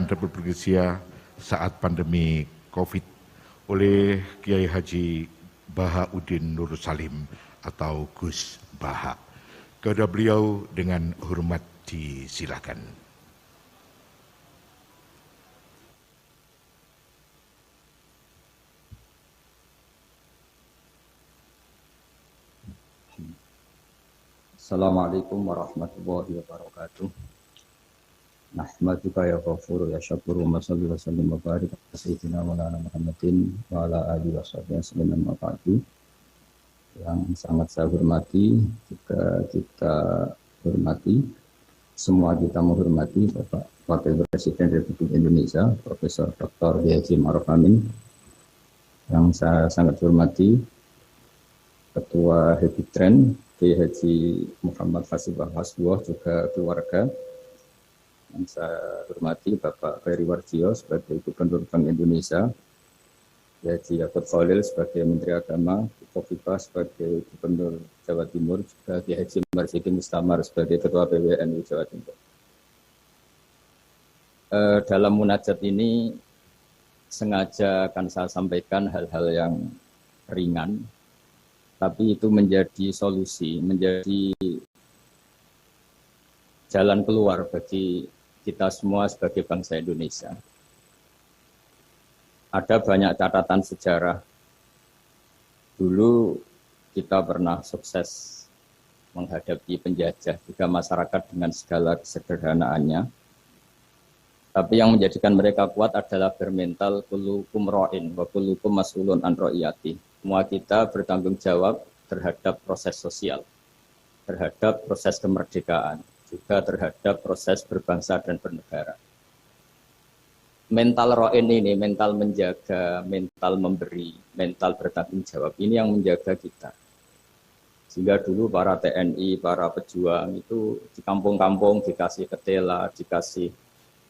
Kerajaan Republik Indonesia saat pandemi COVID oleh Kiai Haji Bahauddin Nur Salim atau Gus Baha. Kepada beliau dengan hormat disilakan. Assalamualaikum warahmatullahi wabarakatuh. Nahmaduka ya ghafuru ya syakuru wa salli wa sallim wa barik ala sayyidina Maulana Muhammadin wa ala alihi wa sahbihi wasallam wa ba'du. Yang sangat saya hormati, juga kita hormati, semua kita menghormati Bapak Wakil Presiden Republik Indonesia, Profesor Dr. Haji Ma'ruf Amin. Yang saya sangat hormati, Ketua Habitren Kiai Haji Muhammad Fasibah Hasbuah, juga keluarga. Yang saya hormati Bapak Ferry Warjio sebagai Gubernur Bank Indonesia, Kiai Haji Yaakob Khalil sebagai Menteri Agama, Kofifa sebagai Gubernur Jawa Timur, juga Kiai Haji Marzuki Mustamar sebagai Ketua PWNU Jawa Timur. Dalam munajat ini sengaja akan saya sampaikan hal-hal yang ringan, tapi itu menjadi solusi, menjadi jalan keluar bagi kita semua sebagai bangsa Indonesia. Ada banyak catatan sejarah. Dulu kita pernah sukses menghadapi penjajah, juga masyarakat dengan segala kesederhanaannya. Tapi yang menjadikan mereka kuat adalah bermental kullukum ra'in wa kullukum mas'ulun an ra'iyati. Semua kita bertanggung jawab terhadap proses sosial, terhadap proses kemerdekaan, juga terhadap proses berbangsa dan bernegara. Mental ro'in ini, mental menjaga, mental memberi, mental bertanggung jawab, ini yang menjaga kita. Sehingga dulu para TNI, para pejuang itu di kampung-kampung dikasih ketela, dikasih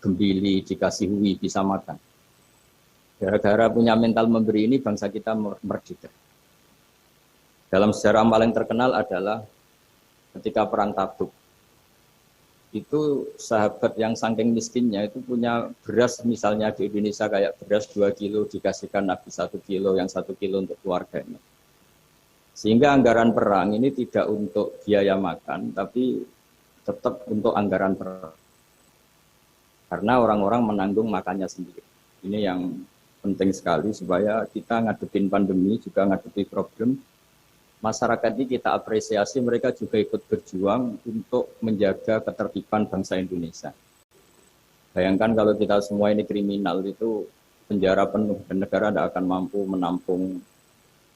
gembili, dikasih hui, bisa makan. Gara-gara punya mental memberi ini, bangsa kita merdeka. Dalam sejarah paling terkenal adalah ketika Perang Tabuk. Itu sahabat yang saking miskinnya itu punya beras, misalnya di Indonesia kayak beras 2 kilo dikasihkan Nabi 1 kilo, yang 1 kilo untuk keluarganya. Sehingga anggaran perang ini tidak untuk biaya makan, tapi tetap untuk anggaran perang. Karena orang-orang menanggung makannya sendiri. Ini yang penting sekali supaya kita ngadepin pandemi, juga ngadepi problem. Masyarakat ini kita apresiasi, mereka juga ikut berjuang untuk menjaga ketertiban bangsa Indonesia. Bayangkan kalau kita semua ini kriminal, itu penjara penuh dan negara tidak akan mampu menampung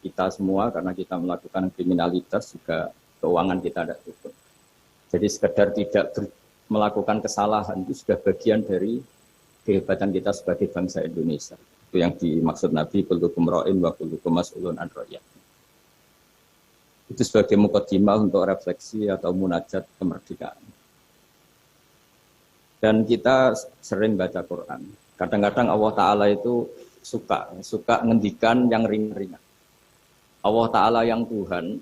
kita semua karena kita melakukan kriminalitas, juga keuangan kita tidak cukup. Jadi sekedar tidak melakukan kesalahan itu sudah bagian dari kehebatan kita sebagai bangsa Indonesia. Itu yang dimaksud Nabi, kullukum ra'in wa kullukum mas'ulun an ra'iyati. Itu sebagai mukadimah untuk refleksi atau munajat kemerdekaan. Dan kita sering baca Quran. Kadang-kadang Allah Ta'ala itu suka ngendikan yang ringan-ringan. Allah Ta'ala yang Tuhan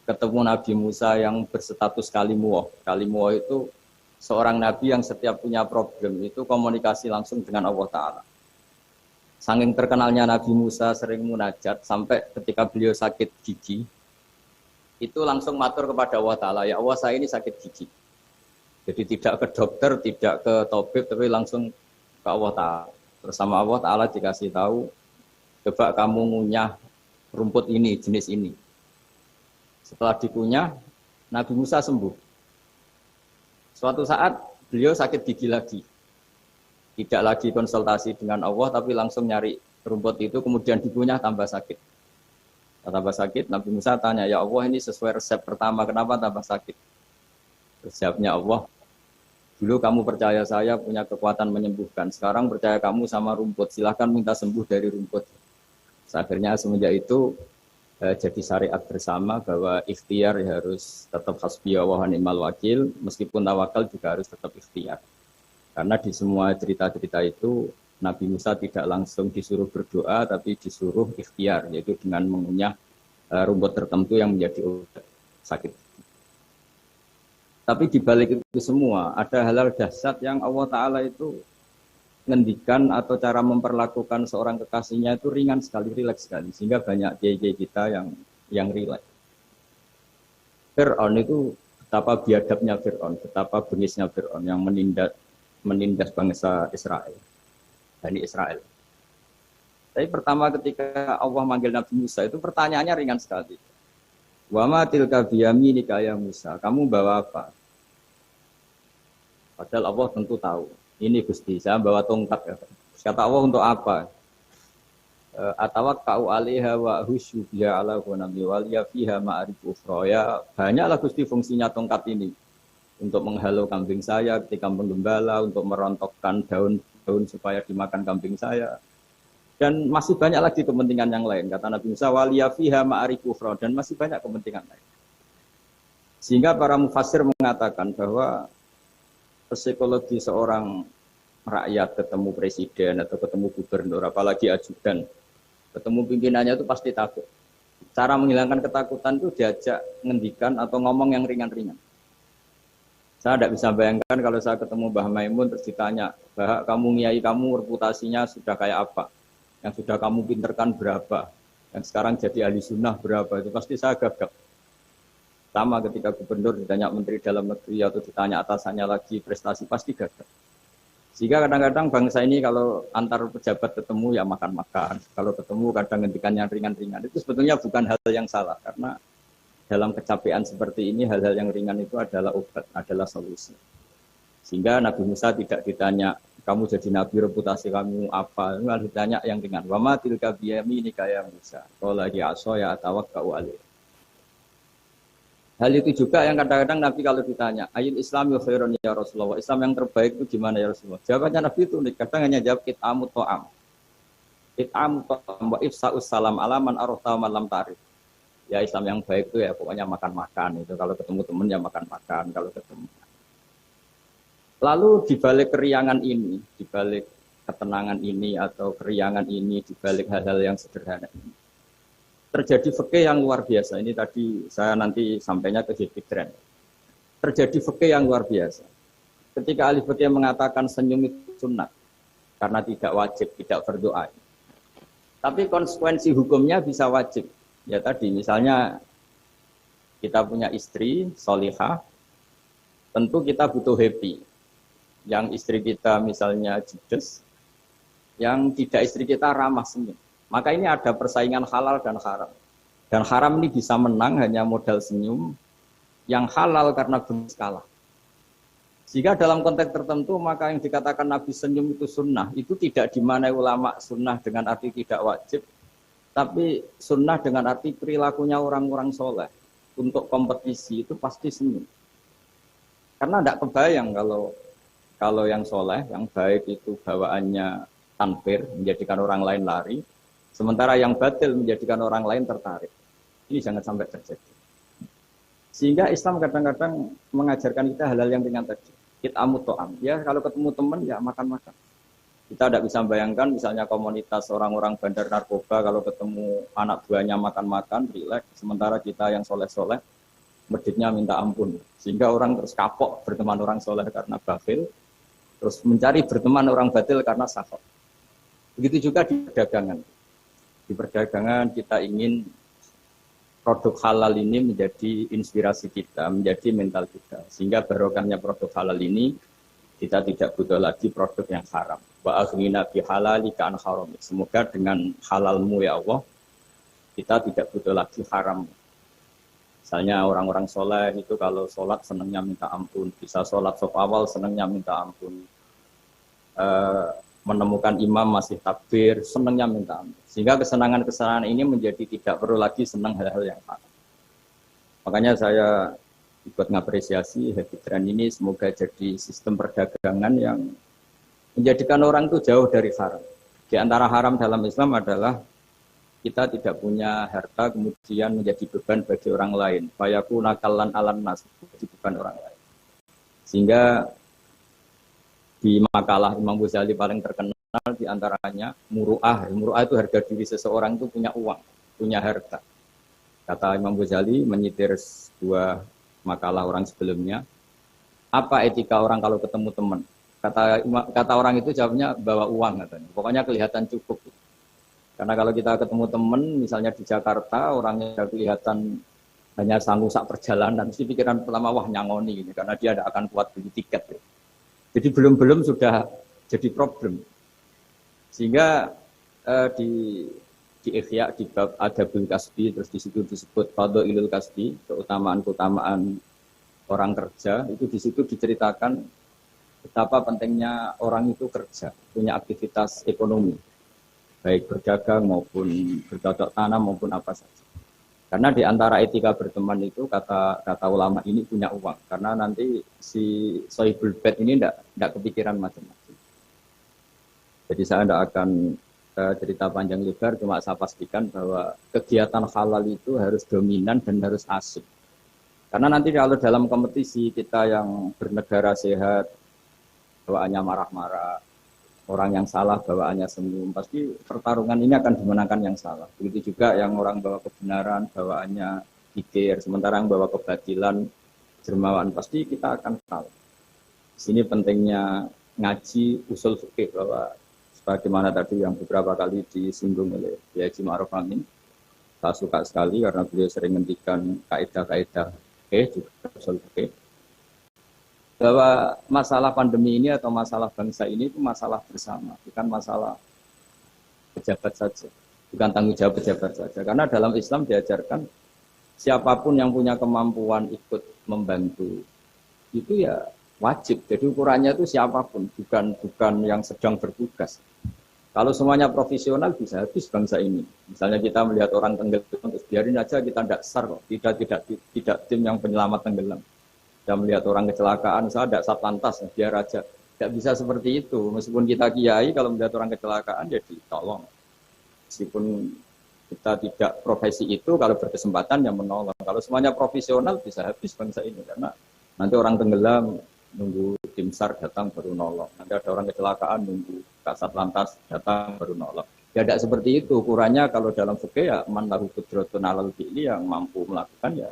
ketemu Nabi Musa yang berstatus kalimuwah. Kalimuwah itu seorang Nabi yang setiap punya problem itu komunikasi langsung dengan Allah Ta'ala. Saking terkenalnya Nabi Musa sering munajat, sampai ketika beliau sakit gigi, itu langsung matur kepada Allah Ta'ala, ya Allah saya ini sakit gigi. Jadi tidak ke dokter, tidak ke tabib, tapi langsung ke Allah Ta'ala. Bersama Allah Ta'ala dikasih tahu, coba kamu ngunyah rumput ini, jenis ini. Setelah dikunyah, Nabi Musa sembuh. Suatu saat beliau sakit gigi lagi. Tidak lagi konsultasi dengan Allah, tapi langsung nyari rumput itu, kemudian dikunyah tambah sakit. Tambah sakit, Nabi Musa tanya, ya Allah ini sesuai resep pertama, kenapa tambah sakit? Resepnya Allah, dulu kamu percaya saya punya kekuatan menyembuhkan, sekarang percaya kamu sama rumput, silahkan minta sembuh dari rumput. Akhirnya semenjak itu jadi syariat bersama bahwa ikhtiar harus tetap hasbiyallah wa ni'mal wakil, meskipun tawakal juga harus tetap ikhtiar. Karena di semua cerita-cerita itu Nabi Musa tidak langsung disuruh berdoa, tapi disuruh ikhtiar, yaitu dengan mengunyah rumput tertentu yang menjadi obat sakit. Tapi di balik itu semua ada hal-hal dahsyat yang Allah Ta'ala itu ngendikan atau cara memperlakukan seorang kekasihnya itu ringan sekali, rileks sekali, sehingga banyak kiai-kiai kita yang rileks. Fir'aun itu betapa biadabnya Fir'aun, betapa bengisnya Fir'aun yang menindas bangsa Israel, Bani Israel. Tapi pertama ketika Allah manggil Nabi Musa itu pertanyaannya ringan sekali. Wa ma tilka biyaminika ya Musa, kamu bawa apa? Padahal Allah tentu tahu. Ini Gusti, saya bawa tongkat. Ya. Kata Allah untuk apa? Atawakka'u 'alaiha wa husyu biha 'ala ghanami wal yafiha ma'arif ukhra. Ya, banyaklah Gusti fungsinya tongkat ini. Untuk menghalau kambing saya ketika menggembala, untuk merontokkan daun-daun supaya dimakan kambing saya. Dan masih banyak lagi kepentingan yang lain. Kata Nabi Musa, wal yafiha ma'arif ukhra, dan masih banyak kepentingan lain. Sehingga para mufassir mengatakan bahwa psikologi seorang rakyat ketemu presiden atau ketemu gubernur, apalagi ajudan, ketemu pimpinannya itu pasti takut. Cara menghilangkan ketakutan itu diajak ngendikan atau ngomong yang ringan-ringan. Saya tidak bisa bayangkan kalau saya ketemu Mbah Maimun terus ditanya, Mbah, kamu kiai kamu reputasinya sudah kayak apa? Yang sudah kamu pinterkan berapa? Yang sekarang jadi ahli sunnah berapa? Itu pasti saya gagap. Sama ketika gubernur ditanya menteri dalam negeri atau ditanya atasannya lagi prestasi pasti gagap. Sehingga kadang-kadang bangsa ini kalau antar pejabat ketemu ya makan-makan. Kalau ketemu kadang ngendikan yang ringan-ringan. Itu sebetulnya bukan hal yang salah. Karena dalam kecapean seperti ini hal-hal yang ringan itu adalah obat, adalah solusi. Sehingga Nabi Musa tidak ditanya, kamu jadi nabi reputasi kamu apa? Malah ditanya yang ringan. Wa ma tilka biyaminika ya Musa. Qala ya asoya atawakka'u 'alaiha. Hal itu juga yang kadang-kadang Nabi kalau ditanya, ayul Islami khairun ya Rasulullah, Islam yang terbaik itu gimana ya Rasulullah? Jawabannya Nabi itu unik, kadang hanya jawab it'amu to'am. It'amu to'am wa ifsa'us salam alaman arota malam tarif. Ya Islam yang baik itu ya pokoknya makan-makan. Itu kalau ketemu teman ya makan-makan kalau ketemu. Lalu dibalik keriangan ini, dibalik ketenangan ini atau keriangan ini, dibalik hal-hal yang sederhana ini, terjadi fikih yang luar biasa. Ini tadi saya nanti sampainya ke Hibidren. Terjadi fikih yang luar biasa. Ketika ahli fikih mengatakan senyum itu sunat, karena tidak wajib, tidak berdoa. Tapi konsekuensi hukumnya bisa wajib. Ya tadi misalnya kita punya istri solihah, tentu kita butuh happy. Yang istri kita misalnya judes, yang tidak istri kita ramah senyum. Maka ini ada persaingan halal dan haram. Dan haram ini bisa menang hanya modal senyum. Yang halal karena benar kalah. Jika dalam konteks tertentu maka yang dikatakan Nabi senyum itu sunnah. Itu tidak dimanai ulama sunnah dengan arti tidak wajib. Tapi sunnah dengan arti perilakunya orang-orang soleh. Untuk kompetisi itu pasti senyum. Karena tidak kebayang kalau yang soleh, yang baik itu bawaannya tanfir, menjadikan orang lain lari. Sementara yang batil menjadikan orang lain tertarik. Ini jangan sampai terjadi. Sehingga Islam kadang-kadang mengajarkan kita hal-hal yang ringan tadi. Kit'amu to'am. Ya kalau ketemu teman ya makan-makan. Kita tidak bisa bayangkan misalnya komunitas orang-orang bandar narkoba kalau ketemu anak buahnya makan-makan, rileks. Sementara kita yang soleh-soleh, meditnya minta ampun. Sehingga orang terus kapok berteman orang soleh karena batil. Terus mencari berteman orang batil karena sakot. Begitu juga di perdagangan. Di perdagangan kita ingin produk halal ini menjadi inspirasi kita, menjadi mental kita. Sehingga barokahnya produk halal ini, kita tidak butuh lagi produk yang haram. Wa aghnina bi halalika an haram. Semoga dengan halalmu ya Allah, kita tidak butuh lagi haram. Misalnya orang-orang soleh itu kalau sholat senangnya minta ampun. Bisa sholat sop awal senangnya minta ampun. Menemukan imam masih takbir, senangnya minta ampun. Sehingga kesenangan-kesenangan ini menjadi tidak perlu lagi senang hal-hal yang haram. Makanya saya ikut mengapresiasi Hibidren ini semoga jadi sistem perdagangan yang menjadikan orang itu jauh dari haram. Di antara haram dalam Islam adalah kita tidak punya harta kemudian menjadi beban bagi orang lain. Fayaku nakalan alan nas, menjadi beban orang lain. Sehingga di makalah Imam Ghazali paling terkenal diantaranya muru'ah. Muru'ah itu harga diri seseorang itu punya uang, punya harta. Kata Imam Ghazali menyitir dua makalah orang sebelumnya. Apa etika orang kalau ketemu teman? Kata orang itu jawabnya bawa uang katanya. Pokoknya kelihatan cukup. Karena kalau kita ketemu teman, misalnya di Jakarta, orangnya kelihatan hanya sanggup sak perjalanan, mesti pikiran pertama wah nyangoni gitu, karena dia tidak akan kuat beli tiket. Gitu. Jadi belum sudah jadi problem. Sehingga di Ikhya di bab Adabul Kasbi, terus di situ disebut Fadhailul Kasbi, keutamaan orang kerja, itu di situ diceritakan betapa pentingnya orang itu kerja, punya aktivitas ekonomi, baik berdagang maupun bercocok tanam maupun apa saja. Karena di antara etika berteman itu kata ulama ini punya uang, karena nanti si sohibul bed ini tidak kepikiran macam-macam. Jadi saya tidak akan cerita panjang lebar, cuma saya pastikan bahwa kegiatan halal itu harus dominan dan harus asik. Karena nanti kalau dalam kompetisi kita yang bernegara sehat, bawaannya marah-marah, orang yang salah bawaannya senyum, pasti pertarungan ini akan dimenangkan yang salah. Begitu juga yang orang bawa kebenaran, bawaannya kikir, sementara yang bawa kebatilan, dermawan, pasti kita akan kalah. Di sini pentingnya ngaji usul fikih, bahwa sebagaimana tadi yang beberapa kali disinggung oleh Kiai Haji Ma'ruf Amin, saya suka sekali karena beliau sering menghentikan kaidah-kaidah juga usul fikih, bahwa masalah pandemi ini atau masalah bangsa ini itu masalah bersama, bukan masalah pejabat saja, bukan tanggung jawab pejabat saja. Karena dalam Islam diajarkan siapapun yang punya kemampuan ikut membantu itu ya wajib. Jadi ukurannya itu siapapun, bukan yang sedang bertugas. Kalau semuanya profesional bisa habis bangsa ini. Misalnya kita melihat orang tenggelam, terus biarin aja kita tidak sar kok, tidak tim yang penyelamat tenggelam. Kita melihat orang kecelakaan, saya tidak satlantas, biar aja. Tidak bisa seperti itu. Meskipun kita kiai, kalau melihat orang kecelakaan, ya ditolong. Meskipun kita tidak profesi itu, kalau berkesempatan ya menolong. Kalau semuanya profesional, bisa habis bangsa ini. Karena nanti orang tenggelam, nunggu tim SAR datang baru nolong. Nanti ada orang kecelakaan, nunggu kasat lantas datang baru nolong. Ya tidak seperti itu. Ukurannya kalau dalam fikih ya, man lahu qudratun alal fi'li, yang mampu melakukan ya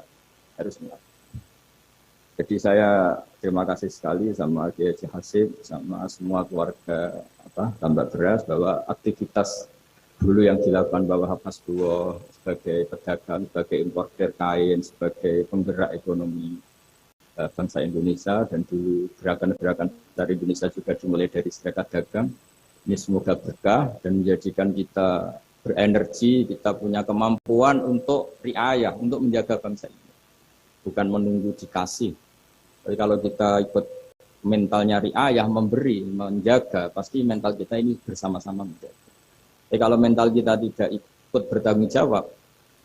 harus melakukan. Jadi saya terima kasih sekali sama Kiai Haji Hasib, sama semua keluarga Tambak Beras, bahwa aktivitas dulu yang dilakukan Bapak Hafazullah sebagai pedagang, sebagai importer kain, sebagai penggerak ekonomi bangsa Indonesia, dan dulu gerakan-gerakan dari Indonesia juga dimulai dari serikat dagang. Ini semoga berkah dan menjadikan kita berenergi, kita punya kemampuan untuk riayah, untuk menjaga bangsa ini. Bukan menunggu dikasih. Tapi kalau kita ikut mentalnya riayah, memberi, menjaga, pasti mental kita ini bersama-sama menjaga. Tapi kalau mental kita tidak ikut bertanggung jawab,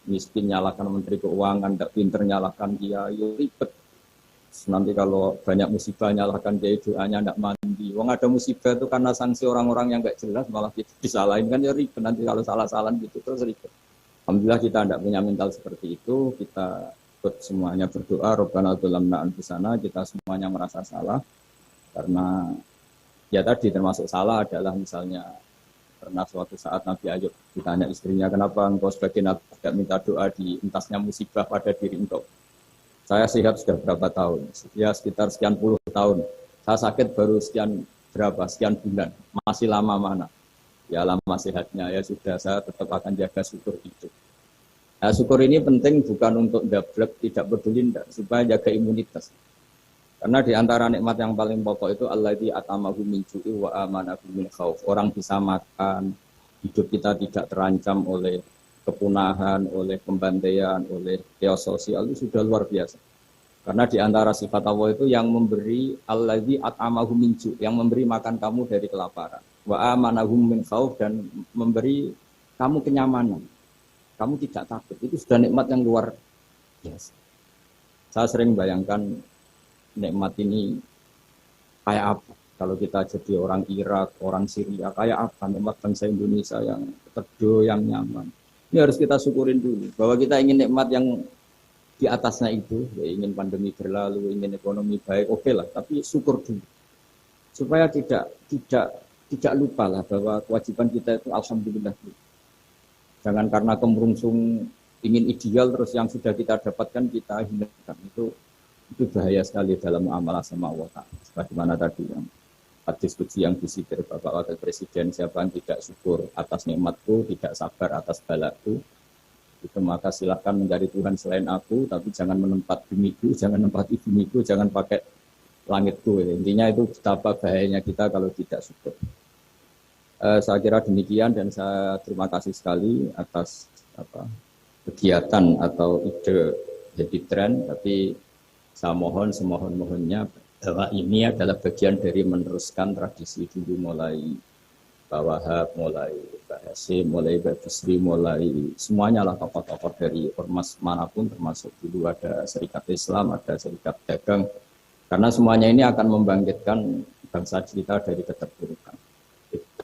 miskin nyalakan Menteri Keuangan, tidak pinter nyalakan dia, ribet. Nanti kalau banyak musibah nyalakan dia, doanya tidak mandi. Wong ada musibah itu karena sanksi orang-orang yang nggak jelas, malah kita disalahin kan ya ribet. Nanti kalau salah-salahan gitu terus ribet. Alhamdulillah kita tidak punya mental seperti itu. Kita ikut semuanya berdoa, Rabbana dzalamna anfusana, kita semuanya merasa salah. Karena ya tadi termasuk salah adalah misalnya pernah suatu saat Nabi Ayub ditanya istrinya, kenapa engkau sebagai Nabi tidak minta doa di entasnya musibah pada diri engkau? Saya sehat sudah berapa tahun? Ya sekitar sekian puluh tahun. Saya sakit baru sekian bulan. Masih lama mana? Ya lama sehatnya, ya sudah, saya tetap akan jaga syukur itu. Nah, syukur ini penting bukan untuk dablek, tidak peduli, supaya jaga imunitas. Karena di antara nikmat yang paling pokok itu alladzi atamahu min ju'i wa amanahu min khauf. Orang bisa makan, hidup kita tidak terancam oleh kepunahan, oleh pembantaian, oleh chaos sosial, itu sudah luar biasa. Karena di antara sifat Allah itu yang memberi alladzi atamahu min ju', yang memberi makan kamu dari kelaparan. Wa amanahu min khauf, dan memberi kamu kenyamanan. Kamu tidak takut, itu sudah nikmat yang luar biasa. Saya sering bayangkan nikmat ini kayak apa kalau kita jadi orang Irak, orang Syria, kayak apa nikmat bangsa Indonesia yang teduh, yang nyaman. Ini harus kita syukurin dulu, bahwa kita ingin nikmat yang di atasnya itu, ya ingin pandemi berlalu, ingin ekonomi baik, oke lah, tapi syukur dulu. Supaya tidak lupa lah bahwa kewajiban kita itu alhamdulillah dulu. Jangan karena kemerungsung ingin ideal terus yang sudah kita dapatkan kita hinakan. Itu bahaya sekali dalam muamalah sama Allah Ta'ala. Sebagaimana tadi yang hadis qudsi yang disebut Bapak Wakil Presiden, siapa yang tidak syukur atas nikmatku, tidak sabar atas balaku, itu maka silahkan mencari Tuhan selain aku, tapi jangan menempat bumiku, jangan menempati bumiku, jangan pakai langitku. Intinya itu betapa bahayanya kita kalau tidak syukur. Saya kira demikian, dan saya terima kasih sekali atas kegiatan atau ide jadi tren, tapi saya mohon semohon-mohonnya bahwa ini adalah bagian dari meneruskan tradisi dulu, mulai Pak Wahab, mulai Pak Hasim, mulai Pak Bisri, mulai semuanya lah tokoh-tokoh dari ormas manapun, termasuk dulu ada Serikat Islam, ada Serikat Dagang, karena semuanya ini akan membangkitkan bangsa kita dari keterpurukan.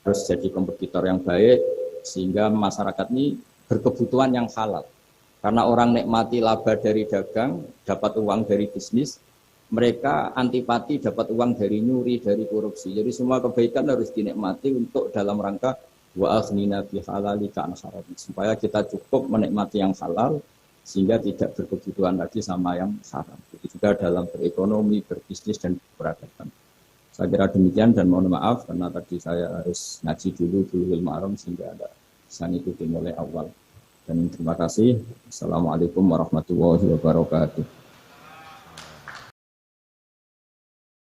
Harus jadi kompetitor yang baik sehingga masyarakat ini berkebutuhan yang halal. Karena orang nikmati laba dari dagang, dapat uang dari bisnis, mereka antipati dapat uang dari nyuri, dari korupsi. Jadi semua kebaikan harus dinikmati untuk dalam rangka wa aghnina bi halalika an haram, supaya kita cukup menikmati yang halal sehingga tidak berkebutuhan lagi sama yang haram. Itu juga dalam berekonomi, berbisnis dan berperadaban. Saya kira demikian, dan mohon maaf karena tadi saya harus ngaji dulu Bulughul Maram sehingga ada bisa ngikuti mulai awal. Dan terima kasih. Assalamualaikum warahmatullahi wabarakatuh.